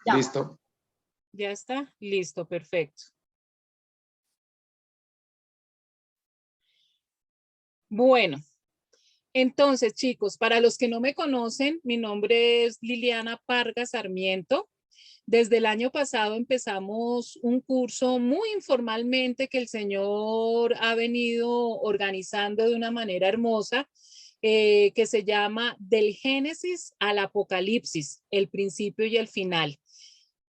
Ya. Listo. Ya está, listo, perfecto. Bueno, entonces chicos, para los que no me conocen, mi nombre es Liliana Parga Sarmiento. Desde el año pasado empezamos un curso muy informalmente que el Señor ha venido organizando de una manera hermosa, que se llama Del Génesis al Apocalipsis, el principio y el final.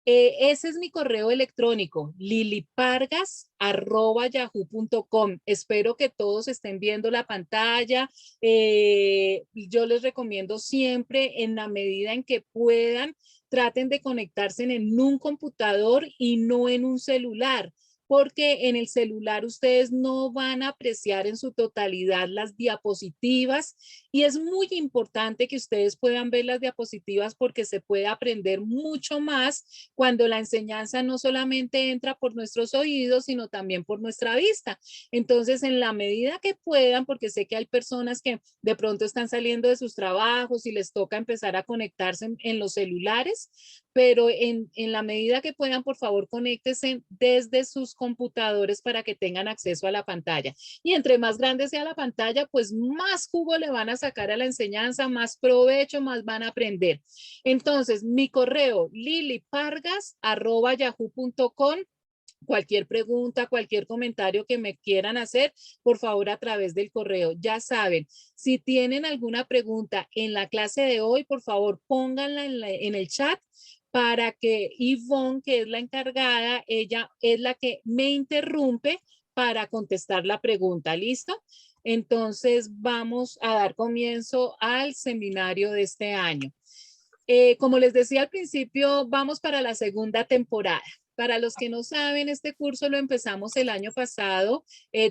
Ese es mi correo electrónico, lilipargas@yahoo.com. Espero que todos estén viendo la pantalla. Yo les recomiendo siempre, en la medida en que puedan, traten de conectarse en un computador y no en un celular, porque en el celular ustedes no van a apreciar en su totalidad las diapositivas y es muy importante que ustedes puedan ver las diapositivas porque se puede aprender mucho más cuando la enseñanza no solamente entra por nuestros oídos, sino también por nuestra vista. Entonces, en la medida que puedan, porque sé que hay personas que de pronto están saliendo de sus trabajos y les toca empezar a conectarse en los celulares, pero en la medida que puedan, por favor, conéctense desde sus computadores para que tengan acceso a la pantalla. Y entre más grande sea la pantalla, pues más jugo le van a sacar a la enseñanza, más provecho, más van a aprender. Entonces, mi correo, lilipargas@yahoo.com. Cualquier pregunta, cualquier comentario que me quieran hacer, por favor, a través del correo. Ya saben, si tienen alguna pregunta en la clase de hoy, por favor, pónganla en el chat para que Yvonne, que es la encargada, ella es la que me interrumpe para contestar la pregunta. ¿Listo? Entonces, vamos a dar comienzo al seminario de este año. Como les decía al principio, vamos para la segunda temporada. Para los que no saben, este curso lo empezamos el año pasado,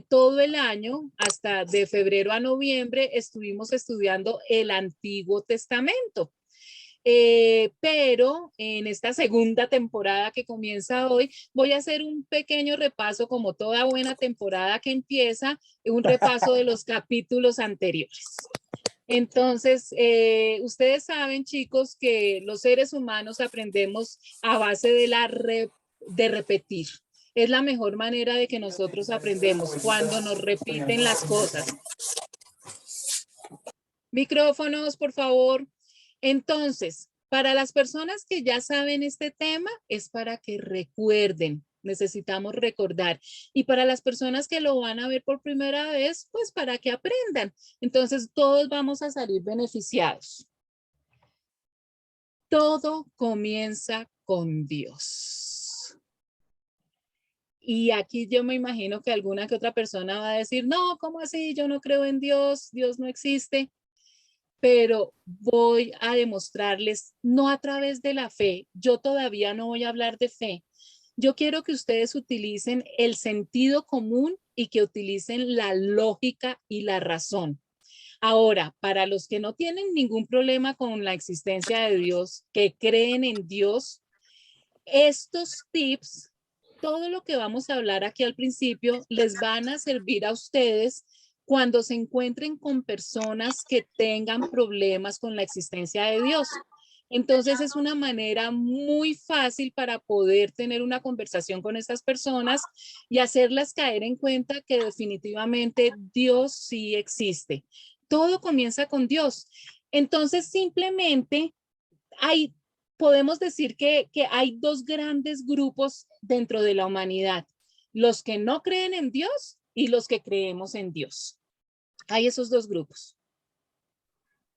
todo el año, hasta de febrero a noviembre, estuvimos estudiando el Antiguo Testamento. Pero en esta segunda temporada que comienza hoy, voy a hacer un pequeño repaso, como toda buena temporada que empieza, un repaso de los capítulos anteriores. Entonces, ustedes saben, chicos, que los seres humanos aprendemos a base de repetir. Es la mejor manera de que nosotros aprendemos, cuando nos repiten las cosas. Micrófonos, por favor. Entonces, para las personas que ya saben este tema, es para que recuerden. Necesitamos recordar. Y para las personas que lo van a ver por primera vez, pues para que aprendan. Entonces, todos vamos a salir beneficiados. Todo comienza con Dios. Y aquí yo me imagino que alguna que otra persona va a decir, no, ¿cómo así? Yo no creo en Dios, Dios no existe. Pero voy a demostrarles, no a través de la fe, yo todavía no voy a hablar de fe. Yo quiero que ustedes utilicen el sentido común y que utilicen la lógica y la razón. Ahora, para los que no tienen ningún problema con la existencia de Dios, que creen en Dios, estos tips, todo lo que vamos a hablar aquí al principio, les van a servir a ustedes cuando se encuentren con personas que tengan problemas con la existencia de Dios. Entonces es una manera muy fácil para poder tener una conversación con estas personas y hacerlas caer en cuenta que definitivamente Dios sí existe. Todo comienza con Dios. Entonces simplemente podemos decir que hay dos grandes grupos dentro de la humanidad, los que no creen en Dios y los que creemos en Dios. Hay esos dos grupos.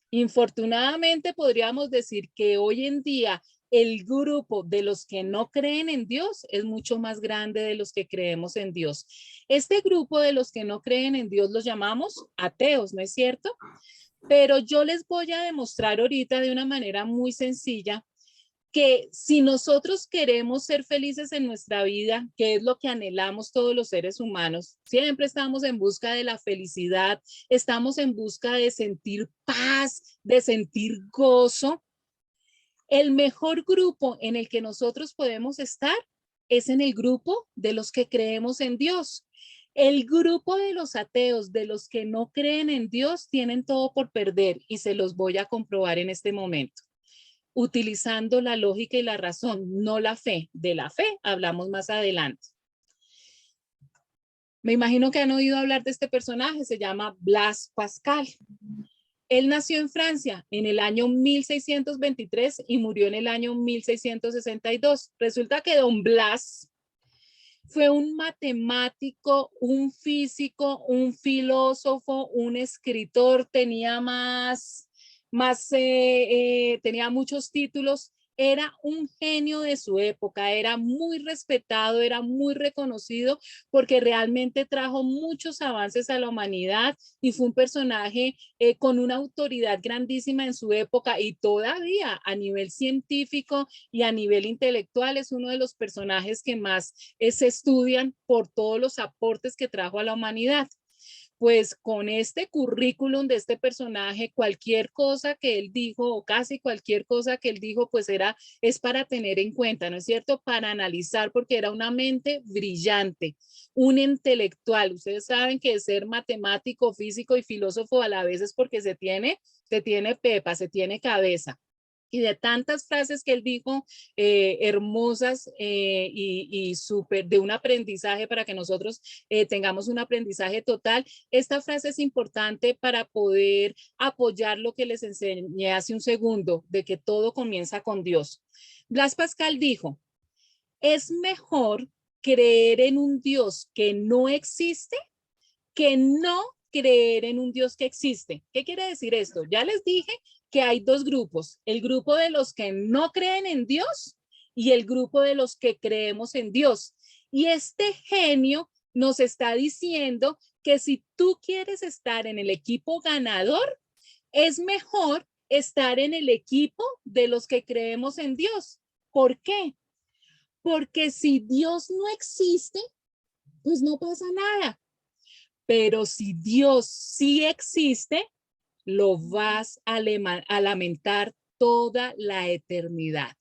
Infortunadamente podríamos decir que hoy en día el grupo de los que no creen en Dios es mucho más grande de los que creemos en Dios. Este grupo de los que no creen en Dios los llamamos ateos, ¿no es cierto? Pero yo les voy a demostrar ahorita de una manera muy sencilla que si nosotros queremos ser felices en nuestra vida, que es lo que anhelamos todos los seres humanos, siempre estamos en busca de la felicidad, estamos en busca de sentir paz, de sentir gozo. El mejor grupo en el que nosotros podemos estar es en el grupo de los que creemos en Dios. El grupo de los ateos, de los que no creen en Dios, tienen todo por perder y se los voy a comprobar en este momento. utilizando la lógica y la razón, no la fe. De la fe hablamos más adelante. Me imagino que han oído hablar de este personaje, se llama Blaise Pascal. Él nació en Francia en el año 1623 y murió en el año 1662. Resulta que don Blas fue un matemático, un físico, un filósofo, un escritor, tenía tenía muchos títulos. Era un genio de su época, era muy respetado, era muy reconocido porque realmente trajo muchos avances a la humanidad y fue un personaje con una autoridad grandísima en su época y todavía a nivel científico y a nivel intelectual es uno de los personajes que más se estudian por todos los aportes que trajo a la humanidad. Pues con este currículum de este personaje, cualquier cosa que él dijo o casi cualquier cosa que él dijo, pues es para tener en cuenta, ¿no es cierto? Para analizar, porque era una mente brillante, un intelectual. Ustedes saben que ser matemático, físico y filósofo a la vez es porque se tiene pepa, se tiene cabeza. Y de tantas frases que él dijo, hermosas y súper de un aprendizaje para que nosotros tengamos un aprendizaje total, esta frase es importante para poder apoyar lo que les enseñé hace un segundo, de que todo comienza con Dios. Blas Pascal dijo, es mejor creer en un Dios que no existe que no creer en un Dios que existe. ¿Qué quiere decir esto? Ya les dije que hay dos grupos, el grupo de los que no creen en Dios y el grupo de los que creemos en Dios. Y este genio nos está diciendo que si tú quieres estar en el equipo ganador, es mejor estar en el equipo de los que creemos en Dios. ¿Por qué? Porque si Dios no existe, pues no pasa nada. Pero si Dios sí existe, lo vas a lamentar toda la eternidad.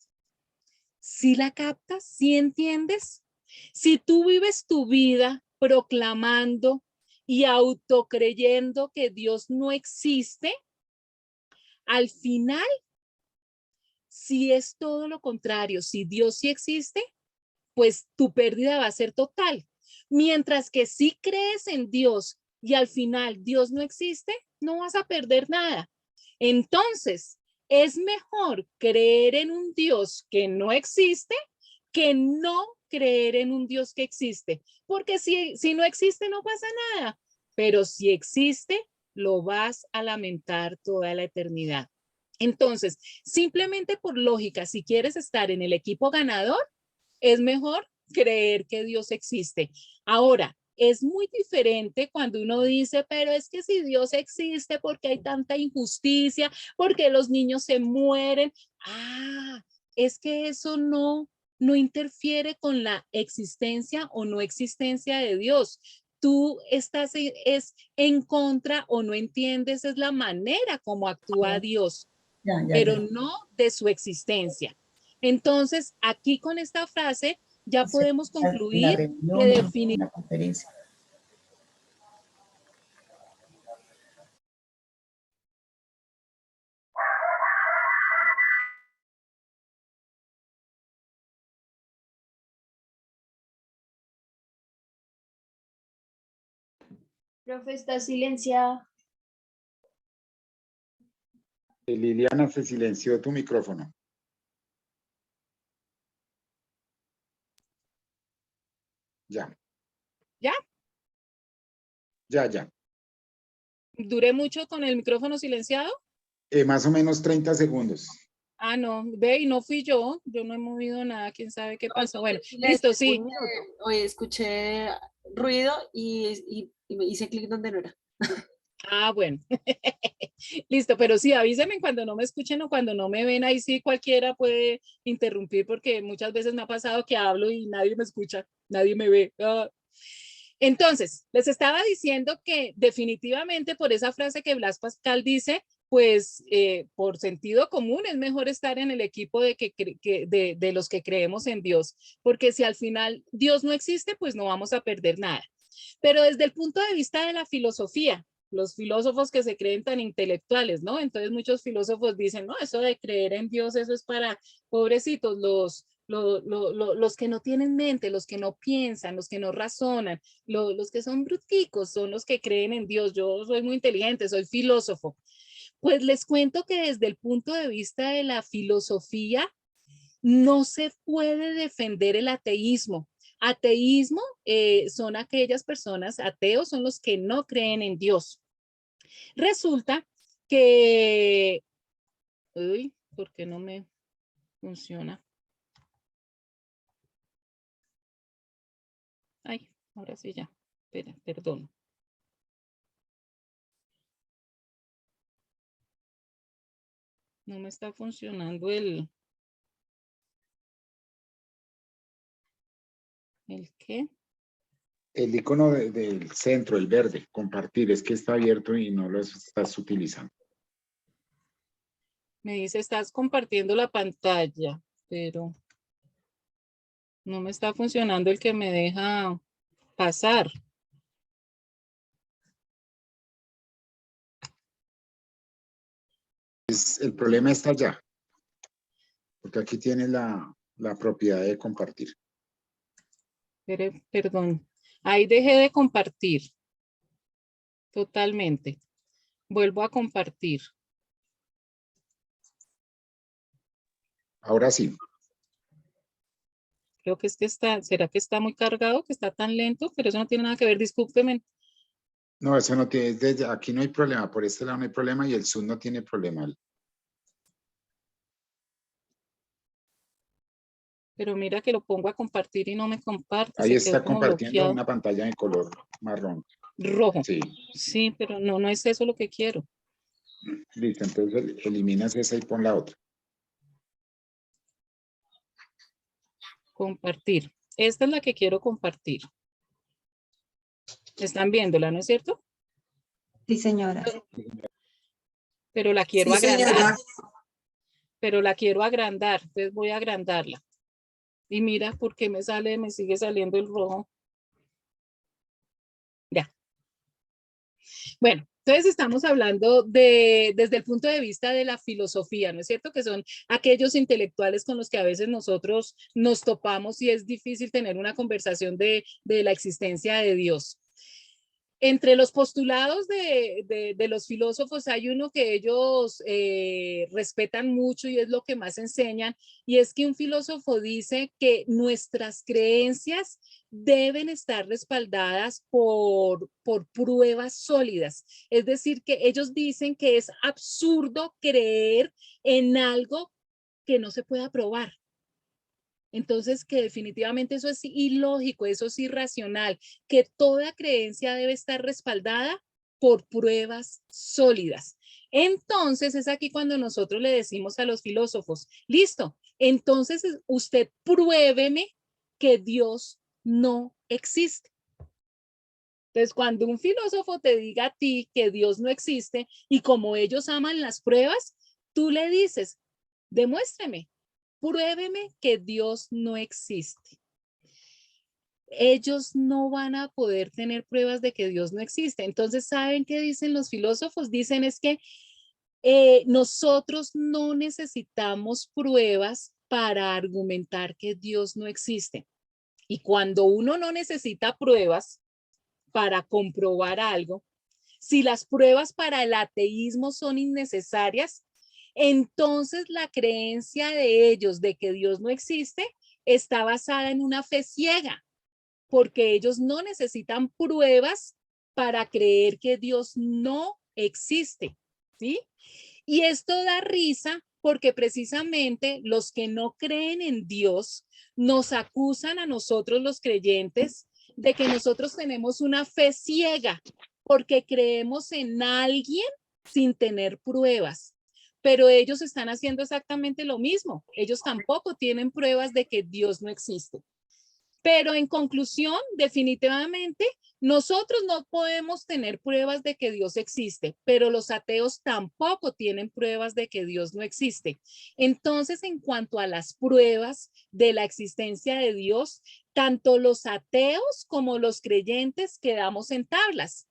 ¿Sí la captas? ¿Sí entiendes? Si tú vives tu vida proclamando y autocreyendo que Dios no existe, al final, si es todo lo contrario, si Dios sí existe, pues tu pérdida va a ser total. Mientras que si crees en Dios y al final Dios no existe, no vas a perder nada. Entonces, es mejor creer en un Dios que no existe que no creer en un Dios que existe. Porque si no existe, no pasa nada. Pero si existe, lo vas a lamentar toda la eternidad. Entonces, simplemente por lógica, si quieres estar en el equipo ganador, es mejor creer que Dios existe. Ahora, es muy diferente cuando uno dice, pero es que si Dios existe, ¿por qué hay tanta injusticia? ¿Por qué los niños se mueren? Ah, es que eso no interfiere con la existencia o no existencia de Dios. Tú estás en contra o no entiendes, es la manera como actúa Dios, pero no de su existencia. Entonces, aquí con esta frase ya podemos concluir que definitivamente la conferencia. Profe, está silenciada. Liliana, se silenció tu micrófono. Ya. ¿Ya? Ya. ¿Duré mucho con el micrófono silenciado? Más o menos 30 segundos. Ah, no, ve, y no fui yo no he movido nada, quién sabe qué pasó. Bueno, listo, sí. Hoy escuché ruido y me hice clic donde no era. Ah, bueno. Listo, pero sí, avísenme cuando no me escuchen o cuando no me ven, ahí sí cualquiera puede interrumpir porque muchas veces me ha pasado que hablo y nadie me escucha, nadie me ve. Ah. Entonces, les estaba diciendo que definitivamente por esa frase que Blas Pascal dice, pues por sentido común es mejor estar en el equipo de los que creemos en Dios, porque si al final Dios no existe, pues no vamos a perder nada. Pero desde el punto de vista de la filosofía, los filósofos que se creen tan intelectuales, ¿no? Entonces muchos filósofos dicen, no, eso de creer en Dios, eso es para pobrecitos, los que no tienen mente, los que no piensan, los que no razonan, los que son bruticos, son los que creen en Dios. Yo soy muy inteligente, soy filósofo. Pues les cuento que desde el punto de vista de la filosofía, no se puede defender el ateísmo. Ateísmo son aquellas personas, ateos son los que no creen en Dios. Resulta que, uy, ¿por qué no me funciona? Ay, ahora sí ya, espera, perdón. No me está funcionando ¿el qué? El icono del centro, el verde, compartir, es que está abierto y no lo estás utilizando. Me dice, estás compartiendo la pantalla, pero no me está funcionando el que me deja pasar. El problema está allá, porque aquí tienes la propiedad de compartir. Perdón, ahí dejé de compartir totalmente. Vuelvo a compartir. Ahora sí. Creo que es que está, ¿será que está muy cargado, que está tan lento? Pero eso no tiene nada que ver, discúlpeme. No, eso no tiene, aquí no hay problema, por este lado no hay problema y el Zoom no tiene problema. Pero mira que lo pongo a compartir y no me comparte. Ahí Se quedó está como compartiendo bloqueado. una pantalla de color marrón. Rojo. Sí, Sí, pero no es eso lo que quiero. listo, entonces eliminas esa y pon la otra. Compartir. Esta es la que quiero compartir. Están viéndola, ¿no es cierto? Sí, señora. Pero la quiero Sí, agrandar. señora. Pero la quiero agrandar. Entonces voy a agrandarla. Y mira por qué me sigue saliendo el rojo. Ya. Bueno, entonces estamos hablando desde el punto de vista de la filosofía, ¿no es cierto? Que son aquellos intelectuales con los que a veces nosotros nos topamos y es difícil tener una conversación de la existencia de Dios. Entre los postulados de los filósofos hay uno que ellos respetan mucho y es lo que más enseñan, y es que un filósofo dice que nuestras creencias deben estar respaldadas por pruebas sólidas. Es decir, que ellos dicen que es absurdo creer en algo que no se pueda probar. Entonces, que definitivamente eso es ilógico, eso es irracional, que toda creencia debe estar respaldada por pruebas sólidas. Entonces, es aquí cuando nosotros le decimos a los filósofos, listo, entonces usted pruébeme que Dios no existe. Entonces, cuando un filósofo te diga a ti que Dios no existe y como ellos aman las pruebas, tú le dices, demuéstreme. Pruébeme que Dios no existe. Ellos no van a poder tener pruebas de que Dios no existe. Entonces, ¿saben qué dicen los filósofos? Dicen es que nosotros no necesitamos pruebas para argumentar que Dios no existe. Y cuando uno no necesita pruebas para comprobar algo, si las pruebas para el ateísmo son innecesarias, entonces la creencia de ellos de que Dios no existe está basada en una fe ciega, porque ellos no necesitan pruebas para creer que Dios no existe, ¿sí? Y esto da risa porque precisamente los que no creen en Dios nos acusan a nosotros los creyentes de que nosotros tenemos una fe ciega porque creemos en alguien sin tener pruebas. Pero ellos están haciendo exactamente lo mismo. Ellos tampoco tienen pruebas de que Dios no existe. Pero en conclusión, definitivamente, nosotros no podemos tener pruebas de que Dios existe, pero los ateos tampoco tienen pruebas de que Dios no existe. Entonces, en cuanto a las pruebas de la existencia de Dios, tanto los ateos como los creyentes quedamos en tablas.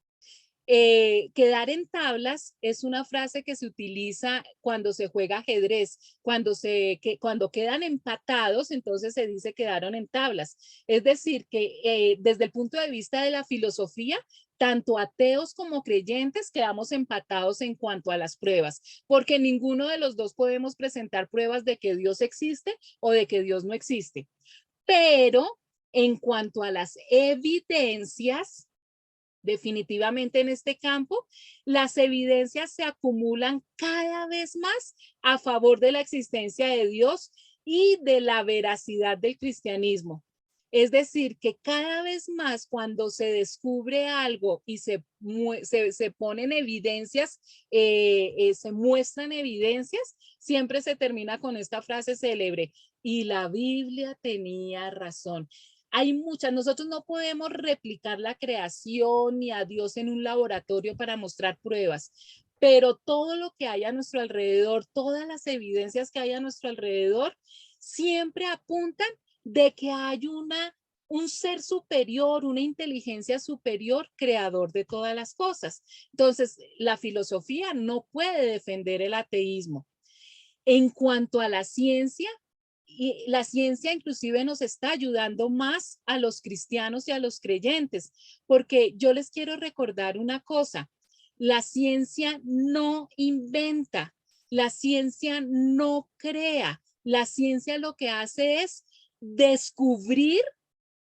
Quedar en tablas es una frase que se utiliza cuando se juega ajedrez. Cuando quedan empatados, entonces se dice quedaron en tablas. Es decir, que desde el punto de vista de la filosofía, tanto ateos como creyentes quedamos empatados en cuanto a las pruebas, porque ninguno de los dos podemos presentar pruebas de que Dios existe o de que Dios no existe. Pero en cuanto a las evidencias, definitivamente en este campo, las evidencias se acumulan cada vez más a favor de la existencia de Dios y de la veracidad del cristianismo. Es decir, que cada vez más cuando se descubre algo y se ponen evidencias, se muestran evidencias, siempre se termina con esta frase célebre: y la Biblia tenía razón. Hay muchas, nosotros no podemos replicar la creación ni a Dios en un laboratorio para mostrar pruebas, pero todo lo que hay a nuestro alrededor, todas las evidencias que hay a nuestro alrededor, siempre apuntan de que hay un ser superior, una inteligencia superior, creador de todas las cosas. Entonces, la filosofía no puede defender el ateísmo. En cuanto a la ciencia, y la ciencia inclusive nos está ayudando más a los cristianos y a los creyentes, porque yo les quiero recordar una cosa: la ciencia no inventa, la ciencia no crea, la ciencia lo que hace es descubrir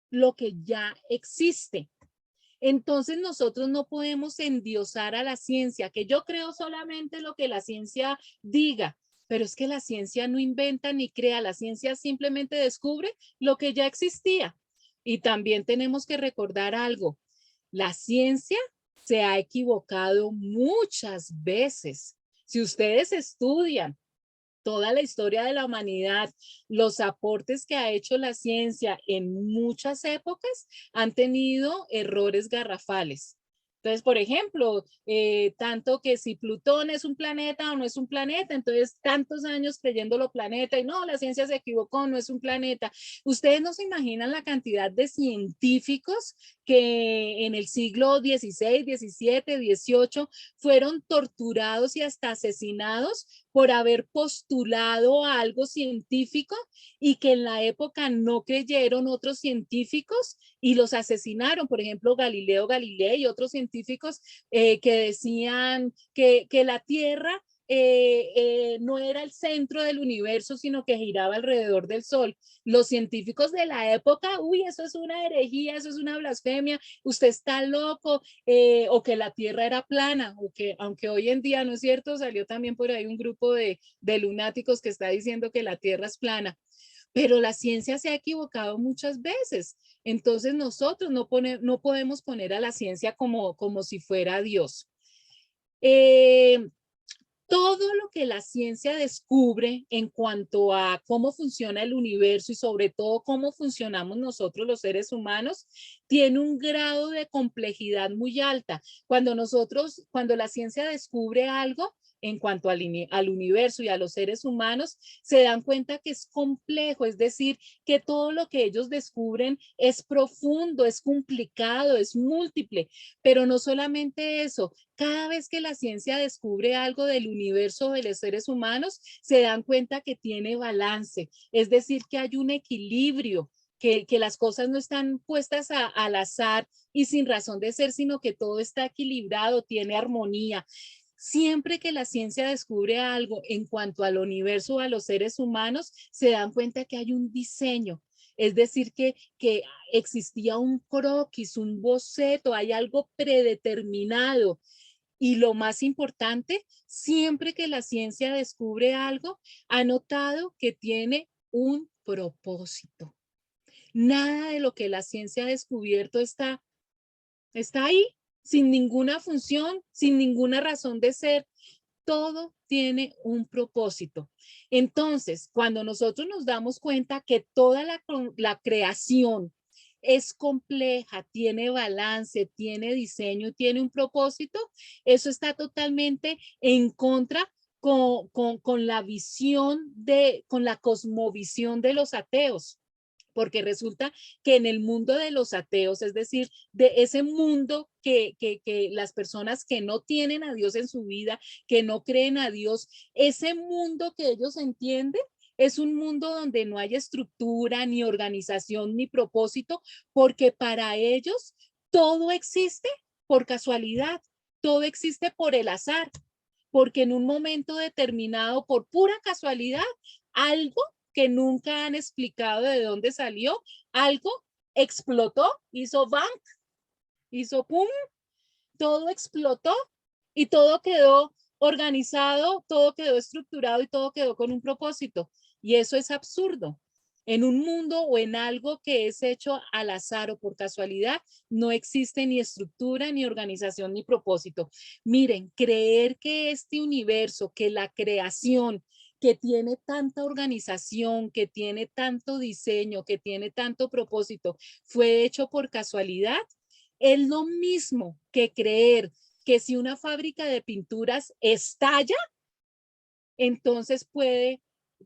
lo que ya existe. Entonces nosotros no podemos endiosar a la ciencia, que yo creo solamente lo que la ciencia diga, pero es que la ciencia no inventa ni crea, la ciencia simplemente descubre lo que ya existía. Y también tenemos que recordar algo: la ciencia se ha equivocado muchas veces. Si ustedes estudian toda la historia de la humanidad, los aportes que ha hecho la ciencia en muchas épocas han tenido errores garrafales. Entonces, por ejemplo, tanto que si Plutón es un planeta o no es un planeta, entonces tantos años creyéndolo planeta y no, la ciencia se equivocó, no es un planeta. Ustedes no se imaginan la cantidad de científicos que en el siglo XVI, XVII, XVIII fueron torturados y hasta asesinados por haber postulado algo científico y que en la época no creyeron otros científicos y los asesinaron. Por ejemplo, Galileo Galilei y otros científicos que decían que la Tierra no era el centro del universo, sino que giraba alrededor del Sol. Los científicos de la época: uy, eso es una herejía, eso es una blasfemia, usted está loco, o que la Tierra era plana, o que, aunque hoy en día no es cierto, salió también por ahí un grupo de lunáticos que está diciendo que la Tierra es plana. Pero la ciencia se ha equivocado muchas veces. Entonces nosotros no podemos poner a la ciencia como si fuera Dios. Todo lo que la ciencia descubre en cuanto a cómo funciona el universo y sobre todo cómo funcionamos nosotros los seres humanos, tiene un grado de complejidad muy alta. Cuando la ciencia descubre algo en cuanto al universo y a los seres humanos, se dan cuenta que es complejo, es decir, que todo lo que ellos descubren es profundo, es complicado, es múltiple, pero no solamente eso. Cada vez que la ciencia descubre algo del universo de los seres humanos, se dan cuenta que tiene balance, es decir, que hay un equilibrio, que las cosas no están puestas al azar y sin razón de ser, sino que todo está equilibrado, tiene armonía. Siempre que la ciencia descubre algo en cuanto al universo o a los seres humanos, se dan cuenta que hay un diseño. Es decir, que existía un croquis, un boceto, hay algo predeterminado. Y lo más importante, siempre que la ciencia descubre algo, ha notado que tiene un propósito. Nada de lo que la ciencia ha descubierto está ahí, sin ninguna función, sin ninguna razón de ser. Todo tiene un propósito. Entonces, cuando nosotros nos damos cuenta que toda la creación es compleja, tiene balance, tiene diseño, tiene un propósito, eso está totalmente en contra con la visión con la cosmovisión de los ateos. porque resulta que en el mundo de los ateos, es decir, de ese mundo que las personas que no tienen a Dios en su vida, que no creen a Dios, ese mundo que ellos entienden es un mundo donde no hay estructura, ni organización, ni propósito, porque para ellos todo existe por casualidad, todo existe por el azar, porque en un momento determinado, por pura casualidad, algo que nunca han explicado de dónde salió, algo explotó, hizo bang, hizo pum, todo explotó y todo quedó organizado, todo quedó estructurado y todo quedó con un propósito. Y eso es absurdo. En un mundo o en algo que es hecho al azar o por casualidad, no existe ni estructura, ni organización, ni propósito. Miren, creer que este universo, que la creación, que tiene tanta organización, que tiene tanto diseño, que tiene tanto propósito, fue hecho por casualidad, es lo mismo que creer que si una fábrica de pinturas estalla, entonces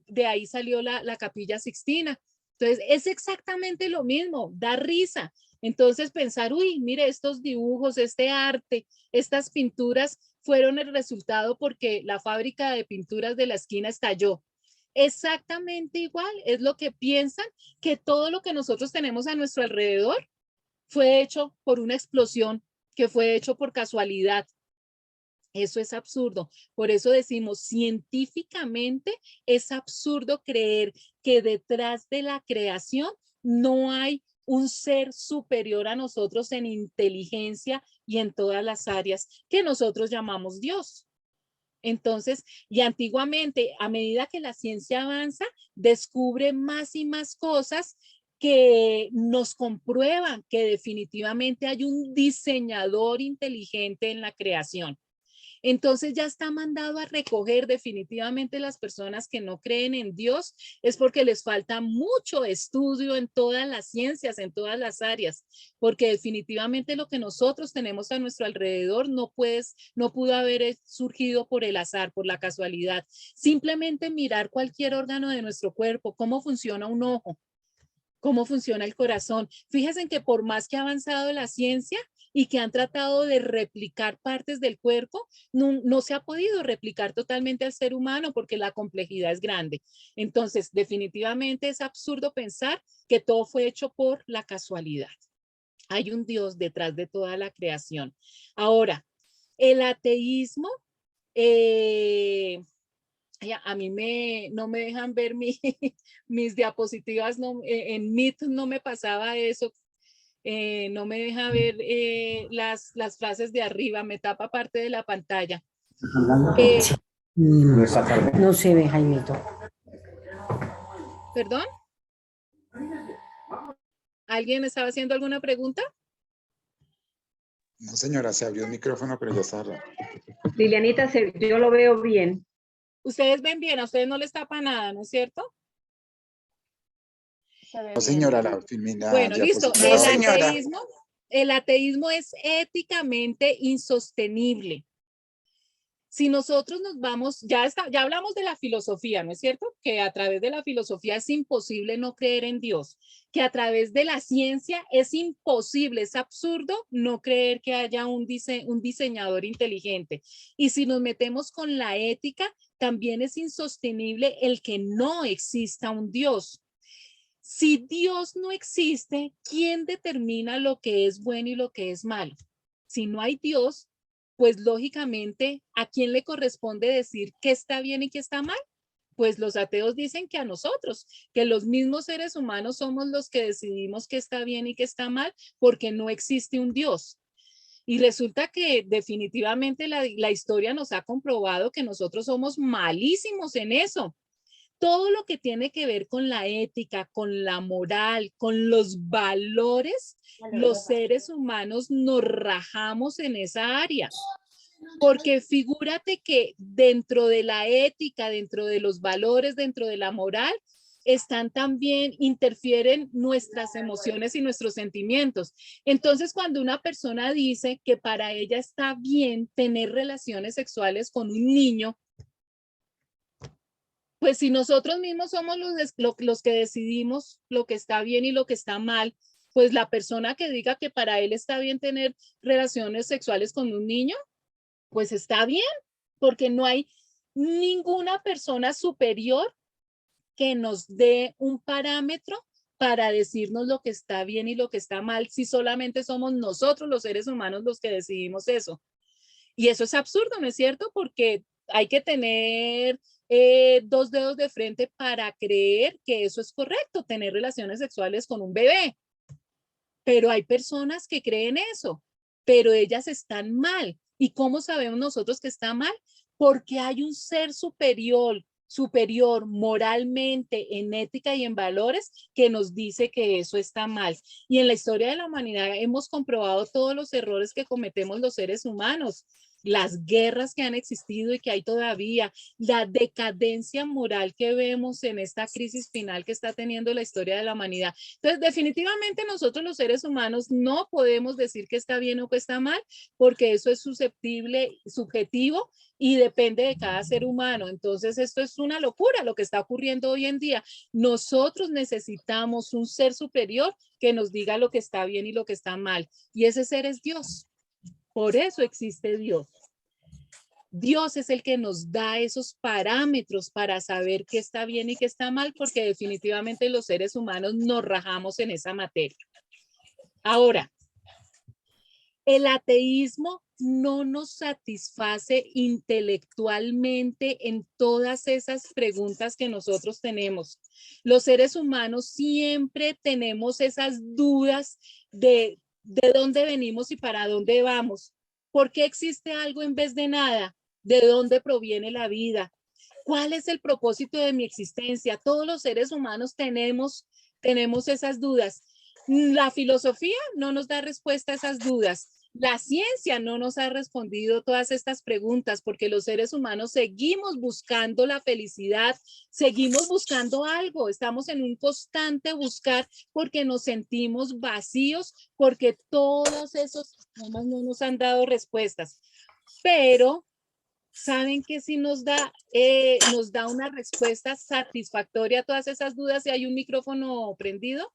de ahí salió la Capilla Sixtina. Entonces, es exactamente lo mismo, da risa. Entonces, pensar, uy, mire, estos dibujos, este arte, estas pinturas fueron el resultado porque la fábrica de pinturas de la esquina estalló. Exactamente igual es lo que piensan, que todo lo que nosotros tenemos a nuestro alrededor fue hecho por una explosión, que fue hecho por casualidad. Eso es absurdo. Por eso decimos, científicamente es absurdo creer que detrás de la creación no hay un ser superior a nosotros en inteligencia y en todas las áreas que nosotros llamamos Dios. Entonces, y antiguamente, a medida que la ciencia avanza, descubre más y más cosas que nos comprueban que definitivamente hay un diseñador inteligente en la creación. Entonces ya está mandado a recoger definitivamente las personas que no creen en Dios, es porque les falta mucho estudio en todas las ciencias, en todas las áreas, porque definitivamente lo que nosotros tenemos a nuestro alrededor no pudo haber surgido por el azar, por la casualidad. Simplemente mirar cualquier órgano de nuestro cuerpo, cómo funciona un ojo, cómo funciona el corazón. Fíjense en que por más que ha avanzado la ciencia y que han tratado de replicar partes del cuerpo, no se ha podido replicar totalmente al ser humano porque la complejidad es grande. Entonces, definitivamente es absurdo pensar que todo fue hecho por la casualidad. Hay un Dios detrás de toda la creación. Ahora, el ateísmo, a mí no me dejan ver mis diapositivas, en Meet no me pasaba eso, no me deja ver las frases de arriba, me tapa parte de la pantalla. No se ve, Jaimito. ¿Perdón? ¿Alguien estaba haciendo alguna pregunta? No, señora, se abrió el micrófono, pero ya está cerrado. Lilianita, yo lo veo bien. Ustedes ven bien, a ustedes no les tapa nada, ¿no es cierto? No, señora, la filmina. Bueno, listo. No, señora. El ateísmo es éticamente insostenible. Si nosotros nos vamos, ya hablamos de la filosofía, ¿no es cierto? Que a través de la filosofía es imposible no creer en Dios, que a través de la ciencia es imposible, es absurdo no creer que haya un diseñador inteligente. Y si nos metemos con la ética, también es insostenible el que no exista un Dios. Si Dios no existe, ¿quién determina lo que es bueno y lo que es malo? Si no hay Dios, pues lógicamente, ¿a quién le corresponde decir qué está bien y qué está mal? Pues los ateos dicen que a nosotros, que los mismos seres humanos somos los que decidimos qué está bien y qué está mal, porque no existe un Dios. Y resulta que definitivamente la historia nos ha comprobado que nosotros somos malísimos en eso. Todo lo que tiene que ver con la ética, con la moral, con los valores, los seres humanos nos rajamos en esa área. Porque figúrate que dentro de la ética, dentro de los valores, dentro de la moral, interfieren nuestras emociones y nuestros sentimientos. Entonces, cuando una persona dice que para ella está bien tener relaciones sexuales con un niño, pues si nosotros mismos somos los que decidimos lo que está bien y lo que está mal, pues la persona que diga que para él está bien tener relaciones sexuales con un niño, pues está bien, porque no hay ninguna persona superior que nos dé un parámetro para decirnos lo que está bien y lo que está mal, si solamente somos nosotros los seres humanos los que decidimos eso. Y eso es absurdo, ¿no es cierto? Porque hay que tener dos dedos de frente para creer que eso es correcto, tener relaciones sexuales con un bebé. Pero hay personas que creen eso, pero ellas están mal. ¿Y cómo sabemos nosotros que está mal? Porque hay un ser superior moralmente, en ética y en valores, que nos dice que eso está mal. Y en la historia de la humanidad hemos comprobado todos los errores que cometemos los seres humanos, las guerras que han existido y que hay todavía, la decadencia moral que vemos en esta crisis final que está teniendo la historia de la humanidad. Entonces, definitivamente nosotros los seres humanos no podemos decir que está bien o que está mal, porque eso es susceptible, subjetivo, y depende de cada ser humano. Entonces, esto es una locura lo que está ocurriendo hoy en día. Nosotros necesitamos un ser superior que nos diga lo que está bien y lo que está mal. Y ese ser es Dios. Por eso existe Dios. Dios es el que nos da esos parámetros para saber qué está bien y qué está mal, porque definitivamente los seres humanos nos rajamos en esa materia. Ahora, el ateísmo no nos satisface intelectualmente en todas esas preguntas que nosotros tenemos. Los seres humanos siempre tenemos esas dudas de dónde venimos y para dónde vamos. ¿Por qué existe algo en vez de nada? ¿De dónde proviene la vida? ¿Cuál es el propósito de mi existencia? Todos los seres humanos tenemos esas dudas. La filosofía no nos da respuesta a esas dudas. La ciencia no nos ha respondido todas estas preguntas porque los seres humanos seguimos buscando la felicidad, seguimos buscando algo, estamos en un constante buscar porque nos sentimos vacíos, porque todos esos sistemas no nos han dado respuestas. Pero ¿saben que sí nos da una respuesta satisfactoria a todas esas dudas si hay un micrófono prendido?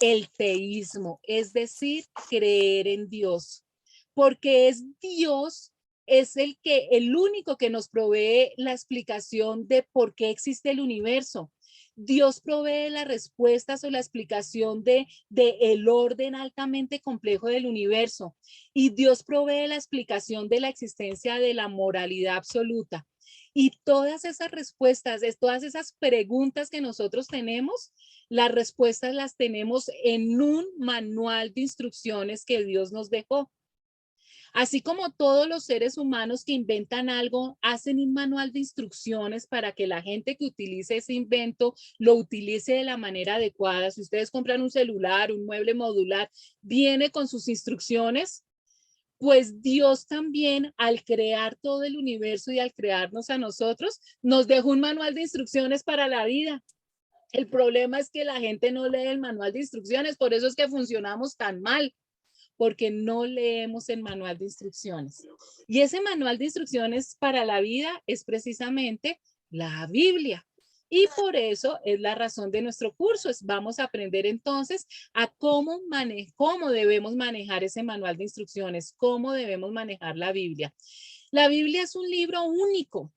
El teísmo, es decir, creer en Dios, porque es Dios, es el único que nos provee la explicación de por qué existe el universo. Dios provee las respuestas o la explicación de el orden altamente complejo del universo, y Dios provee la explicación de la existencia de la moralidad absoluta. Y todas esas respuestas, todas esas preguntas que nosotros tenemos, las respuestas las tenemos en un manual de instrucciones que Dios nos dejó. Así como todos los seres humanos que inventan algo, hacen un manual de instrucciones para que la gente que utilice ese invento lo utilice de la manera adecuada. Si ustedes compran un celular, un mueble modular, viene con sus instrucciones. Pues Dios también, al crear todo el universo y al crearnos a nosotros, nos dejó un manual de instrucciones para la vida. El problema es que la gente no lee el manual de instrucciones, por eso es que funcionamos tan mal, porque no leemos el manual de instrucciones. Y ese manual de instrucciones para la vida es precisamente la Biblia. Y por eso es la razón de nuestro curso. Vamos a aprender entonces a cómo debemos manejar ese manual de instrucciones, cómo debemos manejar la Biblia. La Biblia es un libro único.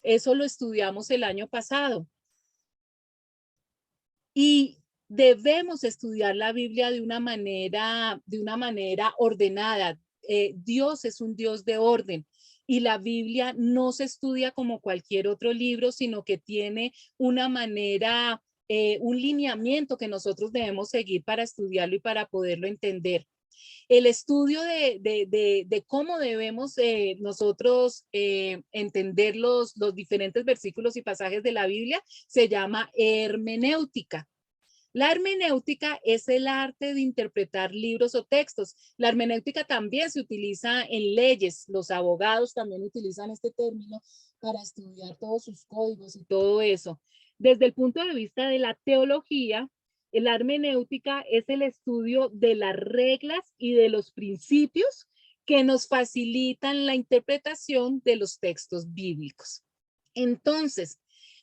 Eso lo estudiamos el año pasado. Y debemos estudiar la Biblia de una manera ordenada. Dios es un Dios de orden. Y la Biblia no se estudia como cualquier otro libro, sino que tiene una manera, un lineamiento que nosotros debemos seguir para estudiarlo y para poderlo entender. El estudio de cómo debemos nosotros entender los diferentes versículos y pasajes de la Biblia se llama hermenéutica. La hermenéutica es el arte de interpretar libros o textos. La hermenéutica también se utiliza en leyes. Los abogados también utilizan este término para estudiar todos sus códigos y todo eso. Desde el punto de vista de la teología, la hermenéutica es el estudio de las reglas y de los principios que nos facilitan la interpretación de los textos bíblicos. Entonces,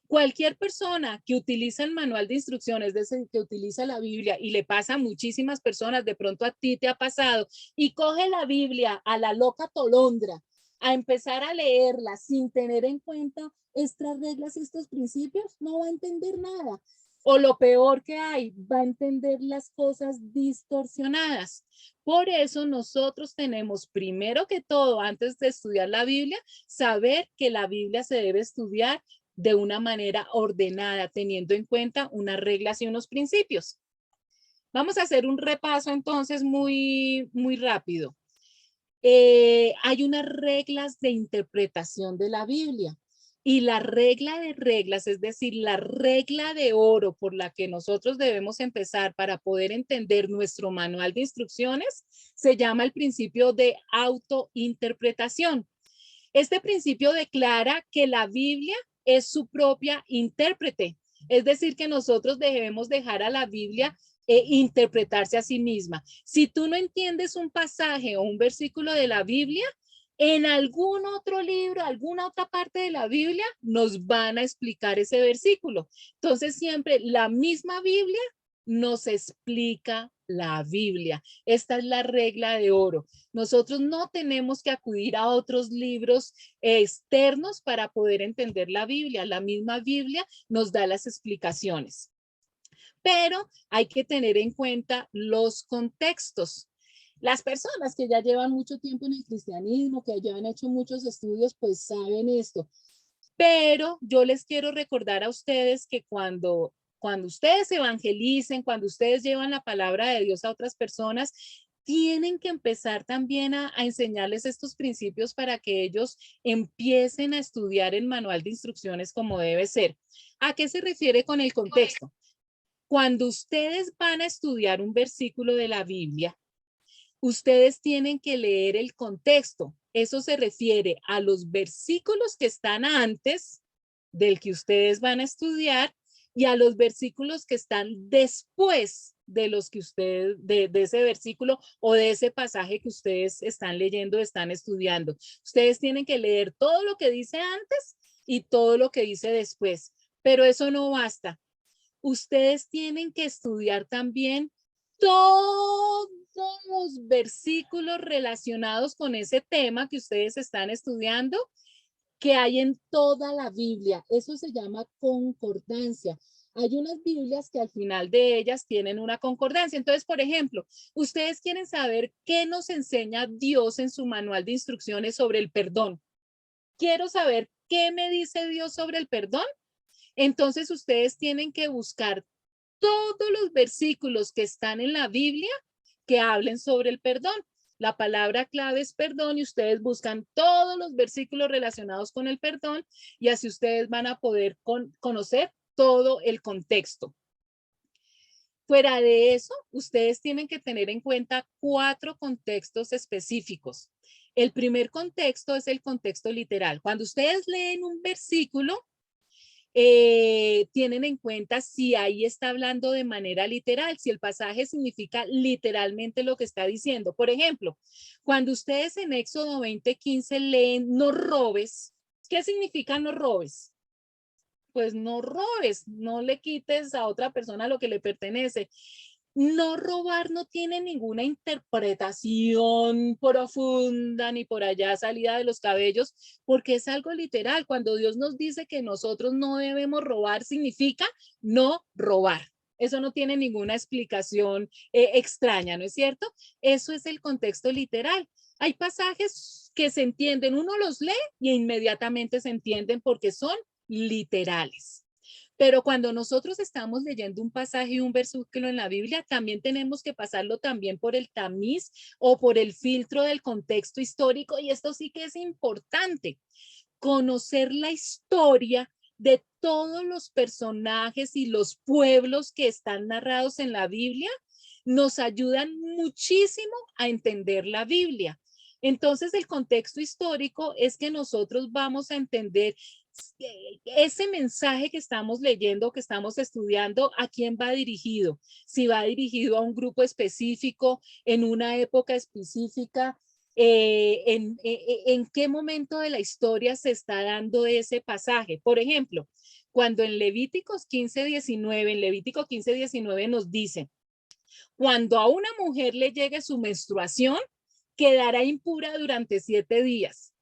cualquier persona que utiliza el manual de instrucciones, es decir, que utiliza la Biblia, y le pasa a muchísimas personas, de pronto a ti te ha pasado, y coge la Biblia a la loca tolondra, a empezar a leerla sin tener en cuenta estas reglas y estos principios, no va a entender nada. O lo peor que hay, va a entender las cosas distorsionadas. Por eso nosotros tenemos, primero que todo, antes de estudiar la Biblia, saber que la Biblia se debe estudiar de una manera ordenada, teniendo en cuenta unas reglas y unos principios. Vamos a hacer un repaso entonces muy rápido. Hay unas reglas de interpretación de la Biblia. Y la regla de reglas, es decir, la regla de oro por la que nosotros debemos empezar para poder entender nuestro manual de instrucciones, se llama el principio de autointerpretación. Este principio declara que la Biblia es su propia intérprete, es decir, que nosotros debemos dejar a la Biblia interpretarse a sí misma. Si tú no entiendes un pasaje o un versículo de la Biblia, en algún otro libro, alguna otra parte de la Biblia, nos van a explicar ese versículo. Entonces, siempre la misma Biblia nos explica la Biblia. Esta es la regla de oro. Nosotros no tenemos que acudir a otros libros externos para poder entender la Biblia. La misma Biblia nos da las explicaciones. Pero hay que tener en cuenta los contextos. Las personas que ya llevan mucho tiempo en el cristianismo, que ya han hecho muchos estudios, pues saben esto. Pero yo les quiero recordar a ustedes que cuando ustedes evangelicen, cuando ustedes llevan la palabra de Dios a otras personas, tienen que empezar también a enseñarles estos principios para que ellos empiecen a estudiar el manual de instrucciones como debe ser. ¿A qué se refiere con el contexto? Cuando ustedes van a estudiar un versículo de la Biblia, ustedes tienen que leer el contexto. Eso se refiere a los versículos que están antes del que ustedes van a estudiar y a los versículos que están después de los que ustedes, de ese versículo o de ese pasaje que ustedes están leyendo, están estudiando. Ustedes tienen que leer todo lo que dice antes y todo lo que dice después, pero eso no basta. Ustedes tienen que estudiar también todos los versículos relacionados con ese tema que ustedes están estudiando, que hay en toda la Biblia. Eso se llama concordancia. Hay unas Biblias que al final de ellas tienen una concordancia. Entonces, por ejemplo, ustedes quieren saber qué nos enseña Dios en su manual de instrucciones sobre el perdón. Quiero saber qué me dice Dios sobre el perdón. Entonces, ustedes tienen que buscar todos los versículos que están en la Biblia que hablen sobre el perdón. La palabra clave es perdón y ustedes buscan todos los versículos relacionados con el perdón y así ustedes van a poder conocer todo el contexto. Fuera de eso, ustedes tienen que tener en cuenta 4 contextos específicos. El primer contexto es el contexto literal. Cuando ustedes leen un versículo, tienen en cuenta si ahí está hablando de manera literal, si el pasaje significa literalmente lo que está diciendo. Por ejemplo, cuando ustedes en Éxodo 20:15 leen no robes, ¿qué significa no robes? Pues no robes, no le quites a otra persona lo que le pertenece. No robar no tiene ninguna interpretación profunda ni por allá salida de los cabellos, porque es algo literal. Cuando Dios nos dice que nosotros no debemos robar, significa no robar. Eso no tiene ninguna explicación extraña, ¿no es cierto? Eso es el contexto literal. Hay pasajes que se entienden, uno los lee y inmediatamente se entienden porque son literales. Pero cuando nosotros estamos leyendo un pasaje y un versículo en la Biblia, también tenemos que pasarlo también por el tamiz o por el filtro del contexto histórico. Y esto sí que es importante, conocer la historia de todos los personajes y los pueblos que están narrados en la Biblia, nos ayudan muchísimo a entender la Biblia. Entonces, el contexto histórico es que nosotros vamos a entender ese mensaje que estamos leyendo, que estamos estudiando, ¿a quién va dirigido? Si va dirigido a un grupo específico, en una época específica, en qué momento de la historia se está dando ese pasaje. Por ejemplo, cuando en Levíticos 15:19, en Levítico 15:19 nos dice, cuando a una mujer le llegue su menstruación, quedará impura durante 7 días.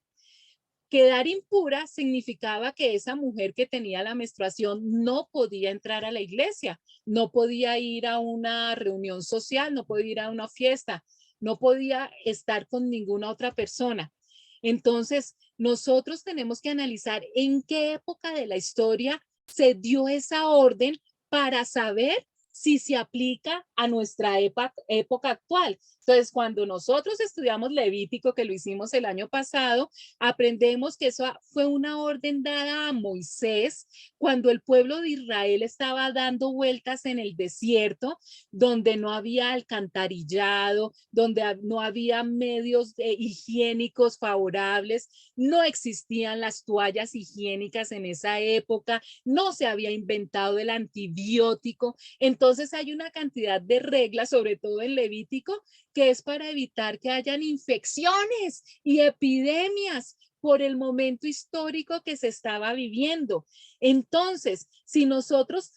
Quedar impura significaba que esa mujer que tenía la menstruación no podía entrar a la iglesia, no podía ir a una reunión social, no podía ir a una fiesta, no podía estar con ninguna otra persona. Entonces, nosotros tenemos que analizar en qué época de la historia se dio esa orden para saber si se aplica a nuestra época actual. Entonces, cuando nosotros estudiamos Levítico, que lo hicimos el año pasado, aprendemos que eso fue una orden dada a Moisés cuando el pueblo de Israel estaba dando vueltas en el desierto, donde no había alcantarillado, donde no había medios higiénicos favorables, no existían las toallas higiénicas en esa época, no se había inventado el antibiótico. Entonces hay una cantidad de reglas, sobre todo en Levítico, que es para evitar que hayan infecciones y epidemias por el momento histórico que se estaba viviendo. Entonces, si nosotros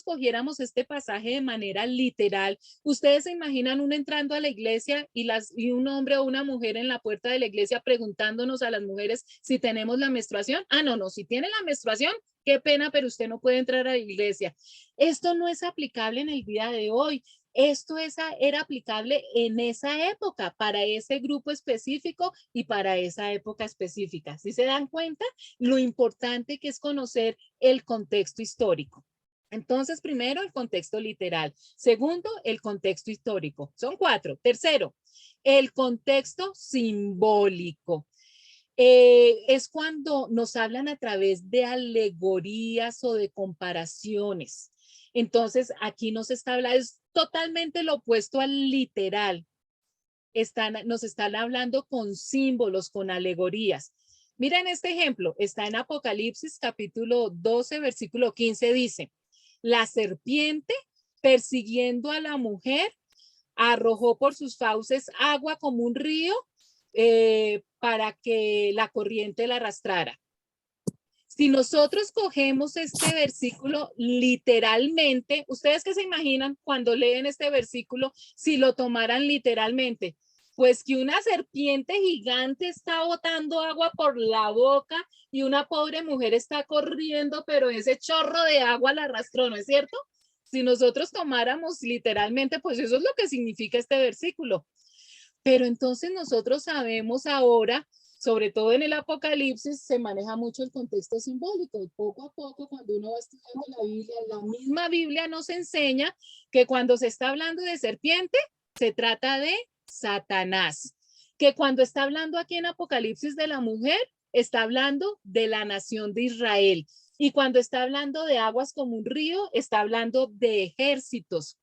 cogiéramos este pasaje de manera literal, ustedes se imaginan uno entrando a la iglesia y un hombre o una mujer en la puerta de la iglesia preguntándonos a las mujeres si tenemos la menstruación. Ah, no, si tiene la menstruación, qué pena, pero usted no puede entrar a la iglesia. Esto no es aplicable en el día de hoy. Esto era aplicable en esa época, para ese grupo específico y para esa época específica. ¿Sí se dan cuenta? Lo importante que es conocer el contexto histórico. Entonces, primero, el contexto literal. Segundo, el contexto histórico. Son 4. Tercero, el contexto simbólico. Es cuando nos hablan a través de alegorías o de comparaciones. Entonces, aquí nos está hablando, es totalmente lo opuesto al literal. Nos están hablando con símbolos, con alegorías. Miren este ejemplo, está en Apocalipsis capítulo 12, versículo 15, dice, la serpiente persiguiendo a la mujer arrojó por sus fauces agua como un río para que la corriente la arrastrara. Si nosotros cogemos este versículo literalmente, ¿ustedes qué se imaginan cuando leen este versículo si lo tomaran literalmente? Pues que una serpiente gigante está botando agua por la boca y una pobre mujer está corriendo, pero ese chorro de agua la arrastró, ¿no es cierto? Si nosotros tomáramos literalmente, pues eso es lo que significa este versículo. Pero entonces nosotros sabemos ahora, sobre todo en el Apocalipsis, se maneja mucho el contexto simbólico. Y poco a poco, cuando uno va estudiando la Biblia, la misma Biblia nos enseña que cuando se está hablando de serpiente, se trata de Satanás. Que cuando está hablando aquí en Apocalipsis de la mujer, está hablando de la nación de Israel. Y cuando está hablando de aguas como un río, está hablando de ejércitos.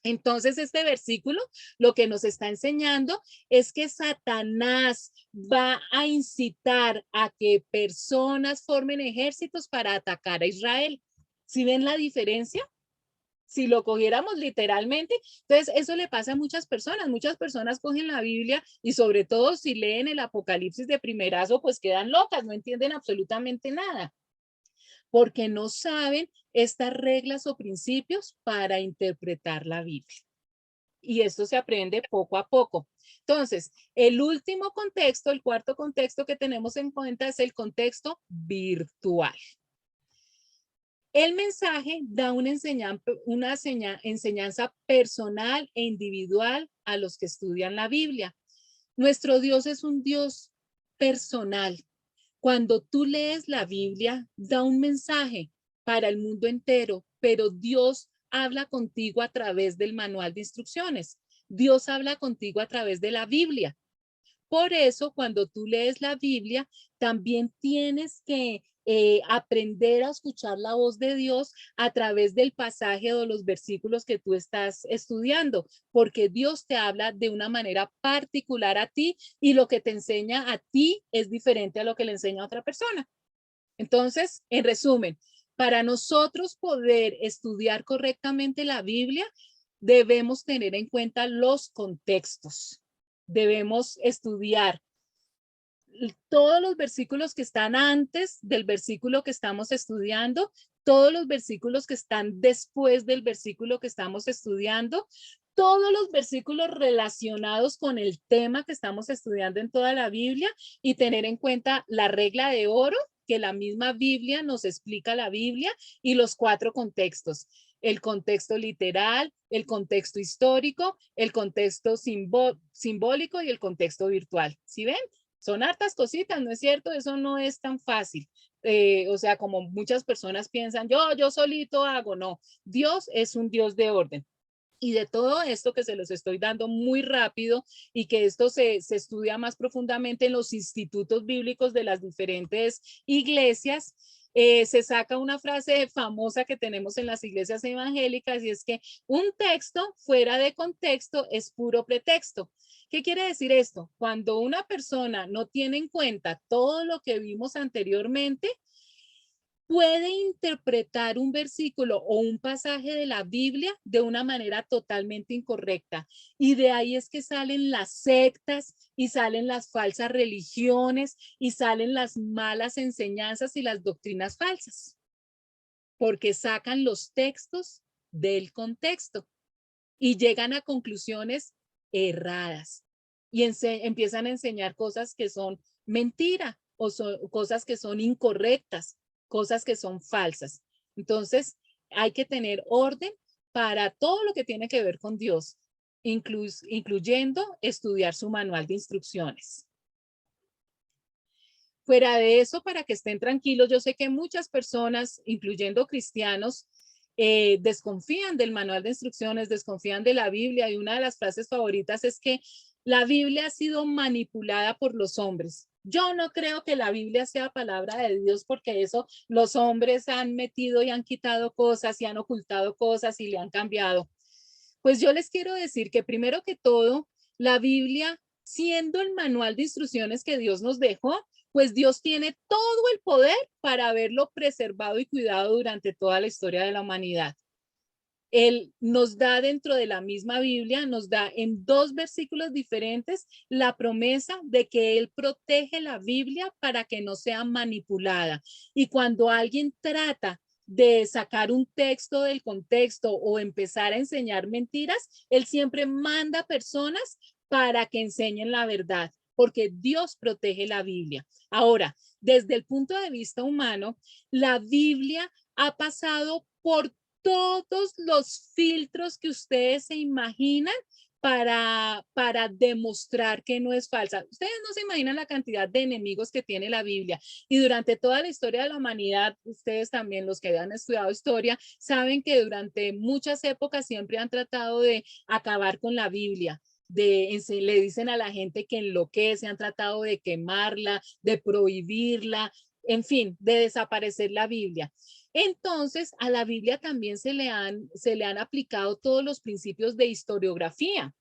Entonces, este versículo lo que nos está enseñando es que Satanás va a incitar a que personas formen ejércitos para atacar a Israel. ¿Sí ven la diferencia? Si lo cogiéramos literalmente, entonces eso le pasa a muchas personas cogen la Biblia y sobre todo si leen el Apocalipsis de primerazo, pues quedan locas, no entienden absolutamente nada, porque no saben estas reglas o principios para interpretar la Biblia. Y esto se aprende poco a poco. Entonces, el último contexto, el cuarto contexto que tenemos en cuenta es el contexto virtual. El mensaje da una enseñanza personal e individual a los que estudian la Biblia. Nuestro Dios es un Dios personal. Cuando tú lees la Biblia, da un mensaje para el mundo entero, pero Dios habla contigo a través del manual de instrucciones. Dios habla contigo a través de la Biblia. Por eso, cuando tú lees la Biblia, también tienes que aprender a escuchar la voz de Dios a través del pasaje o los versículos que tú estás estudiando, porque Dios te habla de una manera particular a ti y lo que te enseña a ti es diferente a lo que le enseña a otra persona. Entonces, en resumen, para nosotros poder estudiar correctamente la Biblia, debemos tener en cuenta los contextos. Debemos estudiar todos los versículos que están antes del versículo que estamos estudiando, todos los versículos que están después del versículo que estamos estudiando, todos los versículos relacionados con el tema que estamos estudiando en toda la Biblia y tener en cuenta la regla de oro que la misma Biblia nos explica la Biblia y los 4 contextos. El contexto literal, el contexto histórico, el contexto simbólico y el contexto virtual. ¿Sí ven? Son hartas cositas, ¿no es cierto? Eso no es tan fácil. O sea, como muchas personas piensan, yo solito hago. No, Dios es un Dios de orden. Y de todo esto que se los estoy dando muy rápido y que esto se estudia más profundamente en los institutos bíblicos de las diferentes iglesias, se saca una frase famosa que tenemos en las iglesias evangélicas y es que un texto fuera de contexto es puro pretexto. ¿Qué quiere decir esto? Cuando una persona no tiene en cuenta todo lo que vimos anteriormente, puede interpretar un versículo o un pasaje de la Biblia de una manera totalmente incorrecta. Y de ahí es que salen las sectas y salen las falsas religiones y salen las malas enseñanzas y las doctrinas falsas, porque sacan los textos del contexto y llegan a conclusiones erradas y empiezan a enseñar cosas que son mentira o cosas que son incorrectas, cosas que son falsas. Entonces, hay que tener orden para todo lo que tiene que ver con Dios, incluyendo estudiar su manual de instrucciones. Fuera de eso, para que estén tranquilos, yo sé que muchas personas, incluyendo cristianos, desconfían del manual de instrucciones, desconfían de la Biblia, y una de las frases favoritas es que la Biblia ha sido manipulada por los hombres. Yo no creo que la Biblia sea palabra de Dios, porque eso los hombres han metido y han quitado cosas y han ocultado cosas y le han cambiado. Pues yo les quiero decir que primero que todo, la Biblia, siendo el manual de instrucciones que Dios nos dejó, pues Dios tiene todo el poder para haberlo preservado y cuidado durante toda la historia de la humanidad. Él nos da dentro de la misma Biblia, nos da en 2 versículos diferentes la promesa de que Él protege la Biblia para que no sea manipulada. Y cuando alguien trata de sacar un texto del contexto o empezar a enseñar mentiras, Él siempre manda personas para que enseñen la verdad, porque Dios protege la Biblia. Ahora, desde el punto de vista humano, la Biblia ha pasado por todos los filtros que ustedes se imaginan para demostrar que no es falsa. Ustedes no se imaginan la cantidad de enemigos que tiene la Biblia. Y durante toda la historia de la humanidad, ustedes también, los que han estudiado historia, saben que durante muchas épocas siempre han tratado de acabar con la Biblia. Le dicen a la gente que enloquece, han tratado de quemarla, de prohibirla, en fin, de desaparecer la Biblia. Entonces, a la Biblia también se le han aplicado todos los principios de historiografía.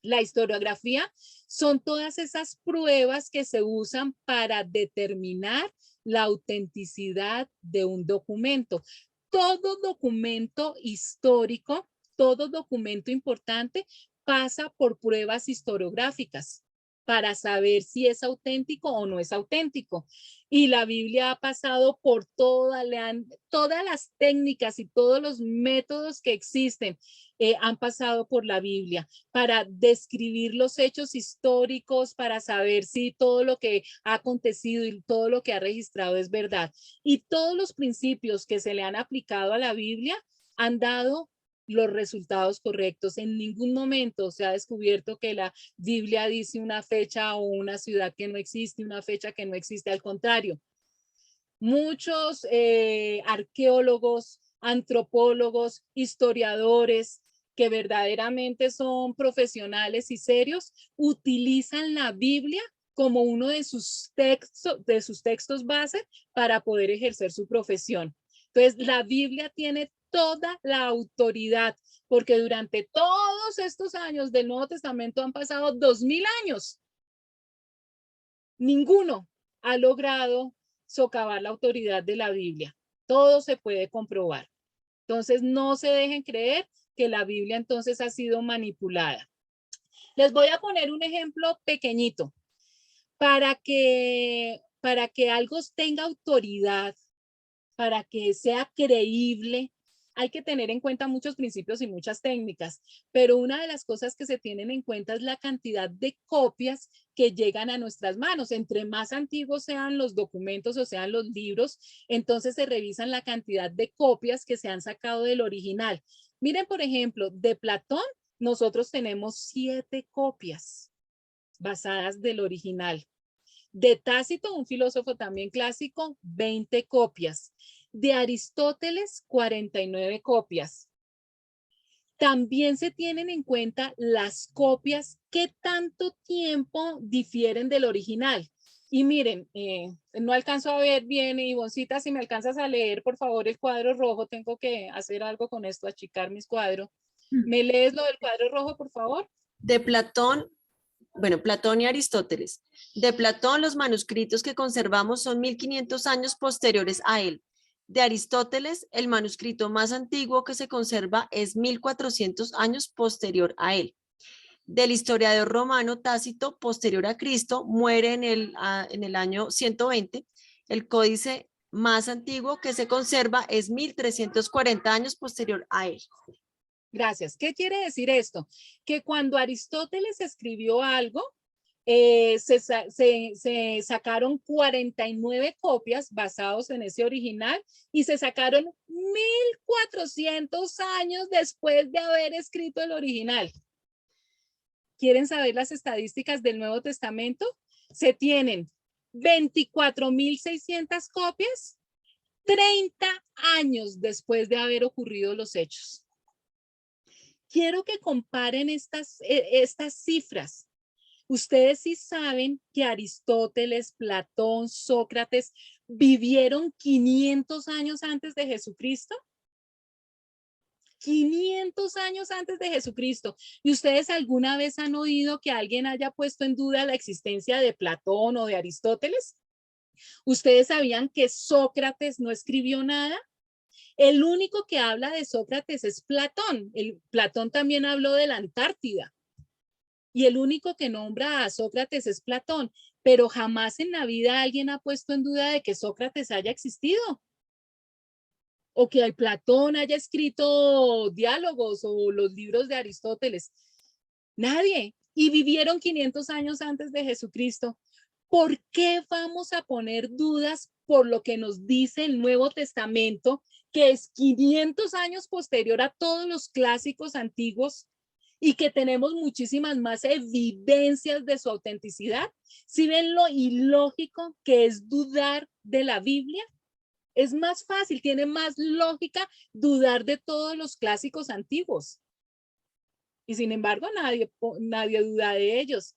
La historiografía son todas esas pruebas que se usan para determinar la autenticidad de un documento. Todo documento histórico, todo documento importante pasa por pruebas historiográficas para saber si es auténtico o no es auténtico. Y la Biblia ha pasado por todas las técnicas y todos los métodos que existen, han pasado por la Biblia para describir los hechos históricos, para saber si todo lo que ha acontecido y todo lo que ha registrado es verdad. Y todos los principios que se le han aplicado a la Biblia han dado los resultados correctos. En ningún momento se ha descubierto que la Biblia dice una fecha o una ciudad que no existe, una fecha que no existe. Al contrario, muchos arqueólogos, antropólogos, historiadores que verdaderamente son profesionales y serios, utilizan la Biblia como uno de sus textos base para poder ejercer su profesión. Entonces, la Biblia tiene toda la autoridad, porque durante todos estos años del Nuevo Testamento han pasado 2000 años. Ninguno ha logrado socavar la autoridad de la Biblia. Todo se puede comprobar. Entonces, no se dejen creer que la Biblia entonces ha sido manipulada. Les voy a poner un ejemplo pequeñito para que algo tenga autoridad, para que sea creíble. Hay que tener en cuenta muchos principios y muchas técnicas, pero una de las cosas que se tienen en cuenta es la cantidad de copias que llegan a nuestras manos. Entre más antiguos sean los documentos o sean los libros, entonces se revisan la cantidad de copias que se han sacado del original. Miren, por ejemplo, de Platón, nosotros tenemos 7 copias basadas del original. De Tácito, un filósofo también clásico, 20 copias. De Aristóteles, 49 copias. También se tienen en cuenta las copias que tanto tiempo difieren del original. Y miren, no alcanzo a ver bien, Ivoncita, si me alcanzas a leer, por favor, el cuadro rojo, tengo que hacer algo con esto, achicar mis cuadros. ¿Me lees lo del cuadro rojo, por favor? De Platón, bueno, Platón y Aristóteles. De Platón, los manuscritos que conservamos son 1500 años posteriores a él. De Aristóteles, el manuscrito más antiguo que se conserva es 1400 años posterior a él. Del historiador romano Tácito, posterior a Cristo, muere en el año 120. El códice más antiguo que se conserva es 1340 años posterior a él. Gracias. ¿Qué quiere decir esto? Que cuando Aristóteles escribió algo, se sacaron 49 copias basados en ese original y se sacaron 1400 años después de haber escrito el original. ¿Quieren saber las estadísticas del Nuevo Testamento? Se tienen 24.600 copias 30 años después de haber ocurrido los hechos. Quiero que comparen estas cifras. Ustedes sí saben que Aristóteles, Platón, Sócrates vivieron 500 años antes de Jesucristo. 500 años antes de Jesucristo. ¿Y ustedes alguna vez han oído que alguien haya puesto en duda la existencia de Platón o de Aristóteles? ¿Ustedes sabían que Sócrates no escribió nada? El único que habla de Sócrates es Platón. Platón también habló de la Antártida. Y el único que nombra a Sócrates es Platón. Pero jamás en la vida alguien ha puesto en duda de que Sócrates haya existido. O que el Platón haya escrito diálogos o los libros de Aristóteles. Nadie. Y vivieron 500 años antes de Jesucristo. ¿Por qué vamos a poner dudas por lo que nos dice el Nuevo Testamento, que es 500 años posterior a todos los clásicos antiguos y que tenemos muchísimas más evidencias de su autenticidad? ¿Sí ven lo ilógico que es dudar de la Biblia? Es más fácil, tiene más lógica dudar de todos los clásicos antiguos. Y sin embargo, nadie duda de ellos.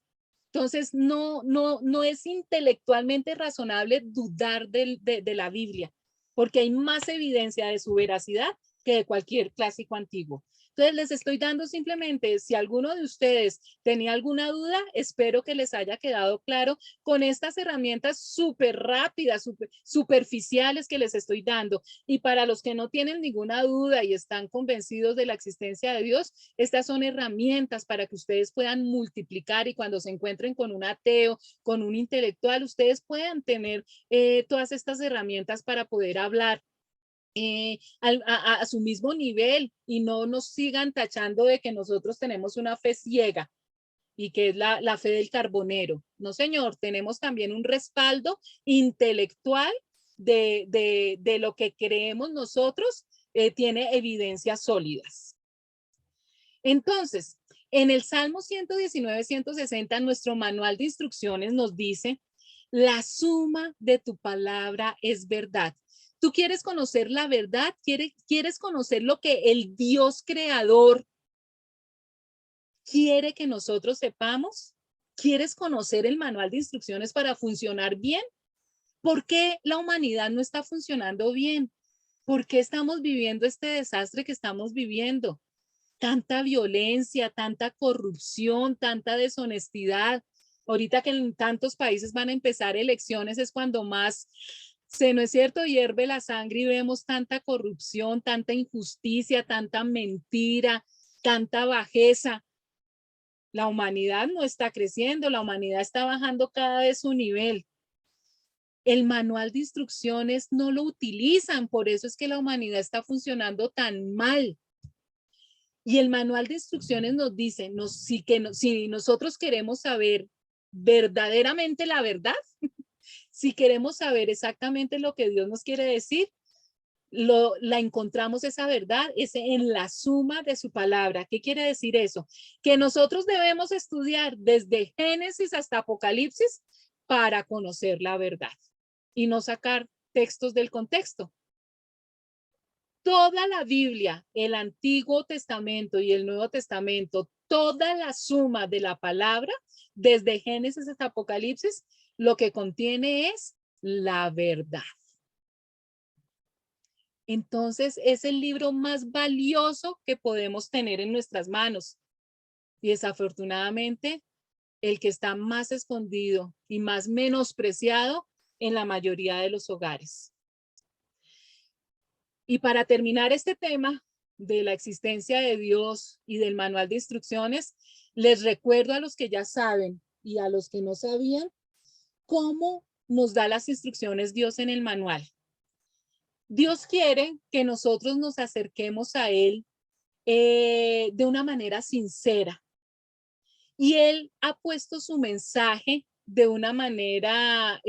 Entonces, no es intelectualmente razonable dudar de la Biblia, porque hay más evidencia de su veracidad que de cualquier clásico antiguo. Entonces, les estoy dando simplemente, si alguno de ustedes tenía alguna duda, espero que les haya quedado claro con estas herramientas súper rápidas, superficiales que les estoy dando. Y para los que no tienen ninguna duda y están convencidos de la existencia de Dios, estas son herramientas para que ustedes puedan multiplicar y cuando se encuentren con un ateo, con un intelectual, ustedes puedan tener todas estas herramientas para poder hablar a su mismo nivel y no nos sigan tachando de que nosotros tenemos una fe ciega y que es la fe del carbonero. No, señor, tenemos también un respaldo intelectual de lo que creemos nosotros, tiene evidencias sólidas. Entonces, en el Salmo 119, 160, nuestro manual de instrucciones nos dice, la suma de tu palabra es verdad. ¿Tú quieres conocer la verdad? ¿Quieres conocer lo que el Dios creador quiere que nosotros sepamos? ¿Quieres conocer el manual de instrucciones para funcionar bien? ¿Por qué la humanidad no está funcionando bien? ¿Por qué estamos viviendo este desastre que estamos viviendo? Tanta violencia, tanta corrupción, tanta deshonestidad. Ahorita que en tantos países van a empezar elecciones es cuando más, no es cierto, hierve la sangre y vemos tanta corrupción, tanta injusticia, tanta mentira, tanta bajeza. La humanidad no está creciendo, la humanidad está bajando cada vez su nivel. El manual de instrucciones no lo utilizan, por eso es que la humanidad está funcionando tan mal. Y el manual de instrucciones nos dice, si nosotros queremos saber verdaderamente la verdad, si queremos saber exactamente lo que Dios nos quiere decir, la encontramos esa verdad es en la suma de su palabra. ¿Qué quiere decir eso? Que nosotros debemos estudiar desde Génesis hasta Apocalipsis para conocer la verdad y no sacar textos del contexto. Toda la Biblia, el Antiguo Testamento y el Nuevo Testamento, toda la suma de la palabra, desde Génesis hasta Apocalipsis, lo que contiene es la verdad. Entonces, es el libro más valioso que podemos tener en nuestras manos. Y desafortunadamente, el que está más escondido y más menospreciado en la mayoría de los hogares. Y para terminar este tema de la existencia de Dios y del manual de instrucciones, les recuerdo a los que ya saben y a los que no sabían cómo nos da las instrucciones Dios en el manual. Dios quiere que nosotros nos acerquemos a Él de una manera sincera. Y Él ha puesto su mensaje de una manera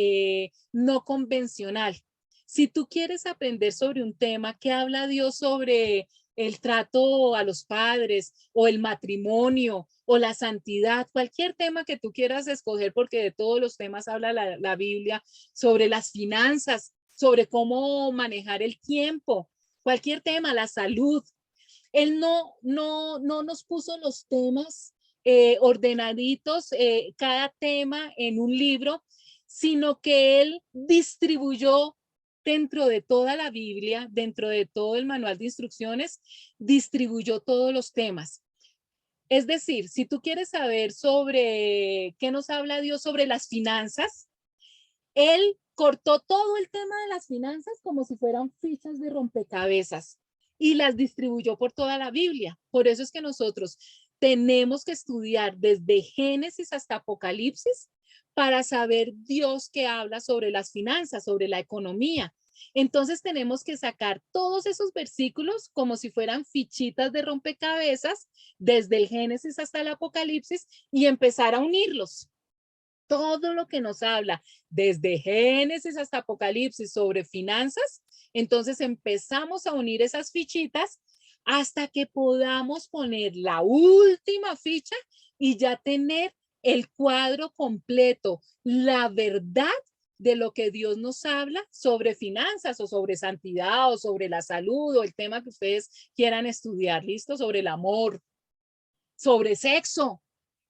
no convencional. Si tú quieres aprender sobre un tema que habla Dios sobre el trato a los padres o el matrimonio o la santidad, cualquier tema que tú quieras escoger, porque de todos los temas habla la Biblia, sobre las finanzas, sobre cómo manejar el tiempo, cualquier tema, la salud. Él no nos puso los temas ordenaditos, cada tema en un libro, sino que él distribuyó dentro de toda la Biblia, dentro de todo el manual de instrucciones, distribuyó todos los temas. Es decir, si tú quieres saber sobre qué nos habla Dios sobre las finanzas, él cortó todo el tema de las finanzas como si fueran fichas de rompecabezas y las distribuyó por toda la Biblia. Por eso es que nosotros tenemos que estudiar desde Génesis hasta Apocalipsis para saber Dios que habla sobre las finanzas, sobre la economía. Entonces tenemos que sacar todos esos versículos como si fueran fichitas de rompecabezas desde el Génesis hasta el Apocalipsis y empezar a unirlos. Todo lo que nos habla desde Génesis hasta Apocalipsis sobre finanzas, entonces empezamos a unir esas fichitas hasta que podamos poner la última ficha y ya tener el cuadro completo, la verdad de lo que Dios nos habla sobre finanzas o sobre santidad o sobre la salud o el tema que ustedes quieran estudiar, ¿listo? Sobre el amor, sobre sexo,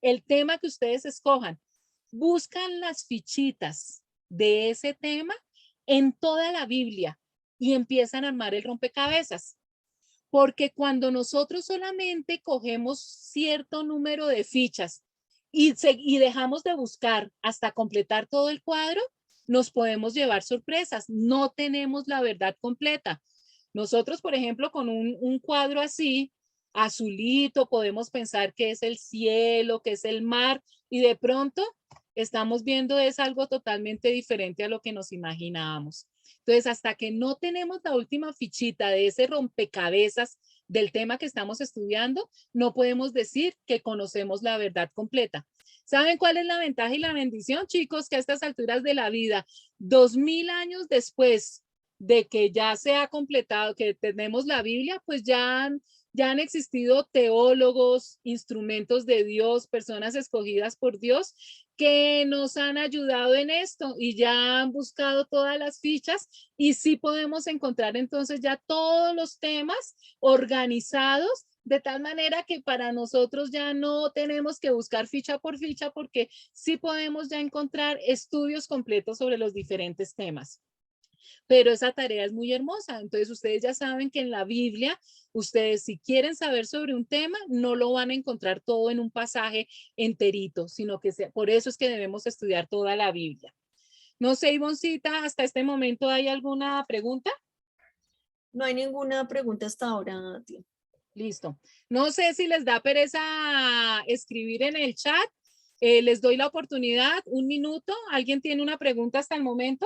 el tema que ustedes escojan. Buscan las fichitas de ese tema en toda la Biblia y empiezan a armar el rompecabezas. Porque cuando nosotros solamente cogemos cierto número de fichas y dejamos de buscar hasta completar todo el cuadro, nos podemos llevar sorpresas. No tenemos la verdad completa. Nosotros, por ejemplo, con un cuadro así, azulito, podemos pensar que es el cielo, que es el mar, y de pronto estamos viendo es algo totalmente diferente a lo que nos imaginábamos. Entonces, hasta que no tenemos la última fichita de ese rompecabezas del tema que estamos estudiando, no podemos decir que conocemos la verdad completa. ¿Saben cuál es la ventaja y la bendición, chicos? Que a estas alturas de la vida, 2000 años después de que ya se ha completado, que tenemos la Biblia, pues ya han existido teólogos, instrumentos de Dios, personas escogidas por Dios que nos han ayudado en esto y ya han buscado todas las fichas y sí podemos encontrar entonces ya todos los temas organizados de tal manera que para nosotros ya no tenemos que buscar ficha por ficha porque sí podemos ya encontrar estudios completos sobre los diferentes temas. Pero esa tarea es muy hermosa. Entonces ustedes ya saben que en la Biblia, ustedes si quieren saber sobre un tema, no lo van a encontrar todo en un pasaje enterito, sino que por eso es que debemos estudiar toda la Biblia. No sé, Ivoncita, hasta este momento, ¿hay alguna pregunta? No hay ninguna pregunta hasta ahora, tía. Listo. No sé si les da pereza escribir en el chat. Les doy la oportunidad, 1 minuto. ¿Alguien tiene una pregunta hasta el momento?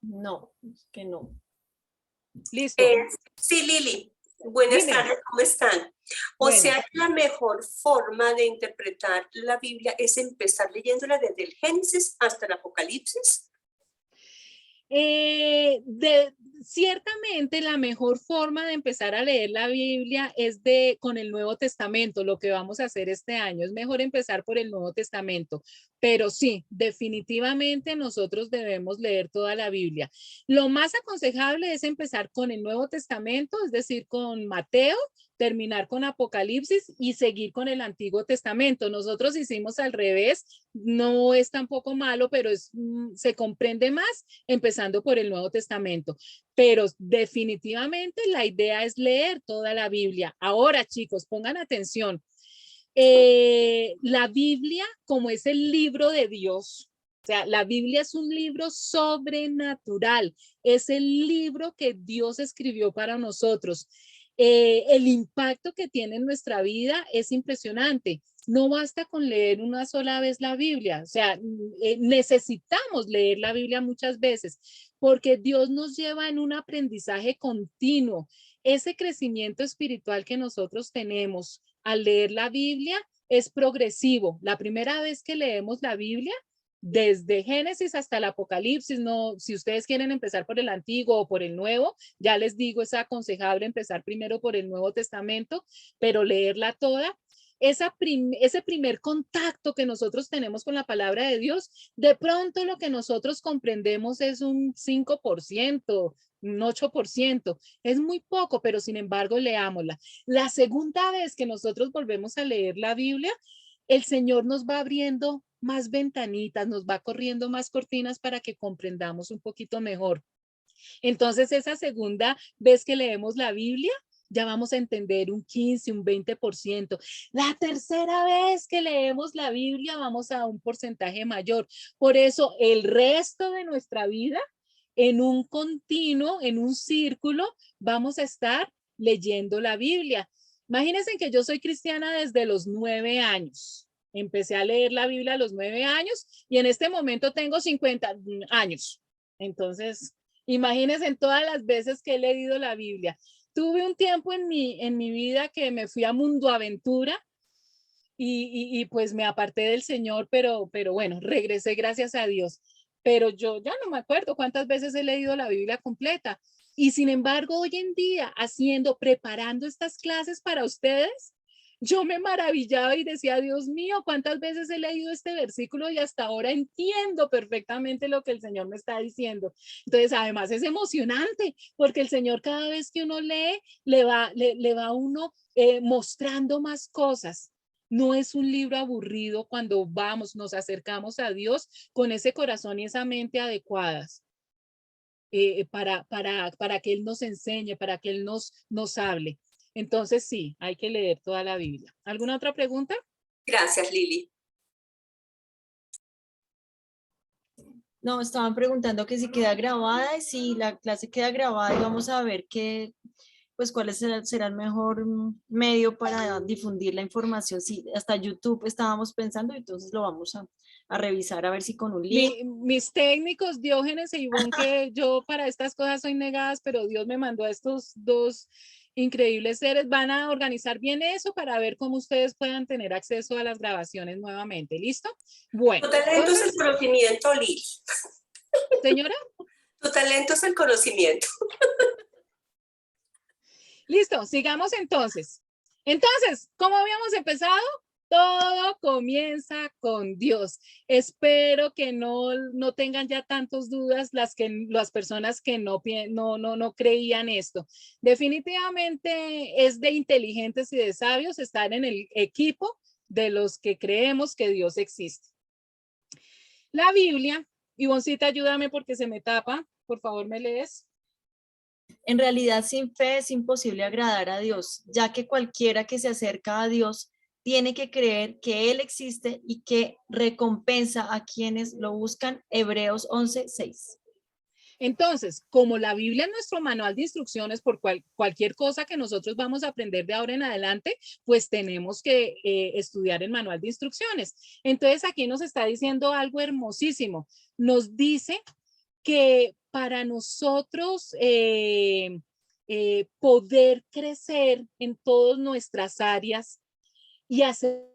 No, es que no. Listo. Sí, Lili. Buenas Dime. tardes, ¿cómo están? O Bueno. sea, que la mejor forma de interpretar la Biblia es empezar leyéndola desde el Génesis hasta el Apocalipsis. Ciertamente la mejor forma de empezar a leer la Biblia es con el Nuevo Testamento, lo que vamos a hacer este año. Es mejor empezar por el Nuevo Testamento, pero sí, definitivamente nosotros debemos leer toda la Biblia. Lo más aconsejable es empezar con el Nuevo Testamento, es decir, con Mateo, terminar con Apocalipsis y seguir con el Antiguo Testamento. Nosotros hicimos al revés, no es tampoco malo, pero se comprende más empezando por el Nuevo Testamento. Pero definitivamente la idea es leer toda la Biblia. Ahora, chicos, pongan atención. La Biblia, como es el libro de Dios, o sea, la Biblia es un libro sobrenatural, es el libro que Dios escribió para nosotros. El impacto que tiene en nuestra vida es impresionante. No basta con leer una sola vez la Biblia, o sea, necesitamos leer la Biblia muchas veces porque Dios nos lleva en un aprendizaje continuo. Ese crecimiento espiritual que nosotros tenemos al leer la Biblia es progresivo. La primera vez que leemos la Biblia, desde Génesis hasta el Apocalipsis, no, si ustedes quieren empezar por el Antiguo o por el Nuevo, ya les digo, es aconsejable empezar primero por el Nuevo Testamento, pero leerla toda. Ese primer contacto que nosotros tenemos con la palabra de Dios, de pronto lo que nosotros comprendemos es un 5%, un 8%, es muy poco, pero sin embargo leámosla. La segunda vez que nosotros volvemos a leer la Biblia, el Señor nos va abriendo más ventanitas, nos va corriendo más cortinas para que comprendamos un poquito mejor. Entonces, esa segunda vez que leemos la Biblia, ya vamos a entender un 15, un 20%. La tercera vez que leemos la Biblia, vamos a un porcentaje mayor. Por eso, el resto de nuestra vida, en un continuo, en un círculo, vamos a estar leyendo la Biblia. Imagínense que yo soy cristiana desde los 9 años. Empecé a leer la Biblia a los 9 años y en este momento tengo 50 años. Entonces, imagínense en todas las veces que he leído la Biblia. Tuve un tiempo en mi vida que me fui a Mundo Aventura y pues me aparté del Señor, pero bueno, regresé gracias a Dios. Pero yo ya no me acuerdo cuántas veces he leído la Biblia completa. Y sin embargo, hoy en día, preparando estas clases para ustedes, yo me maravillaba y decía, Dios mío, cuántas veces he leído este versículo y hasta ahora entiendo perfectamente lo que el Señor me está diciendo. Entonces, además es emocionante porque el Señor cada vez que uno lee, le va a uno mostrando más cosas. No es un libro aburrido cuando nos acercamos a Dios con ese corazón y esa mente adecuadas. Para que Él nos enseñe, para que Él nos hable. Entonces sí, hay que leer toda la Biblia. ¿Alguna otra pregunta? Gracias, Lili. No, estaban preguntando que si queda grabada y si la clase queda grabada y vamos a ver cuál será el mejor medio para difundir la información. Sí, hasta YouTube estábamos pensando, entonces lo vamos a revisar a ver si con un link. Mis técnicos, Diógenes e Ivonne, que yo para estas cosas soy negadas, pero Dios me mandó a estos dos increíbles seres, van a organizar bien eso para ver cómo ustedes puedan tener acceso a las grabaciones nuevamente. ¿Listo? Bueno. Tu talento es el conocimiento, Lili. Señora. Tu talento es el conocimiento. Listo, sigamos entonces. Entonces, ¿cómo habíamos empezado? Todo comienza con Dios. Espero que no tengan ya tantas dudas las personas que no creían esto. Definitivamente es de inteligentes y de sabios estar en el equipo de los que creemos que Dios existe. La Biblia, Ivoncita, ayúdame porque se me tapa. Por favor, ¿me lees? En realidad, sin fe es imposible agradar a Dios, ya que cualquiera que se acerca a Dios tiene que creer que Él existe y que recompensa a quienes lo buscan. Hebreos 11:6. Entonces, como la Biblia es nuestro manual de instrucciones por cualquier cosa que nosotros vamos a aprender de ahora en adelante, pues tenemos que estudiar el manual de instrucciones. Entonces, aquí nos está diciendo algo hermosísimo. Nos dice que para nosotros poder crecer en todas nuestras áreas y hacer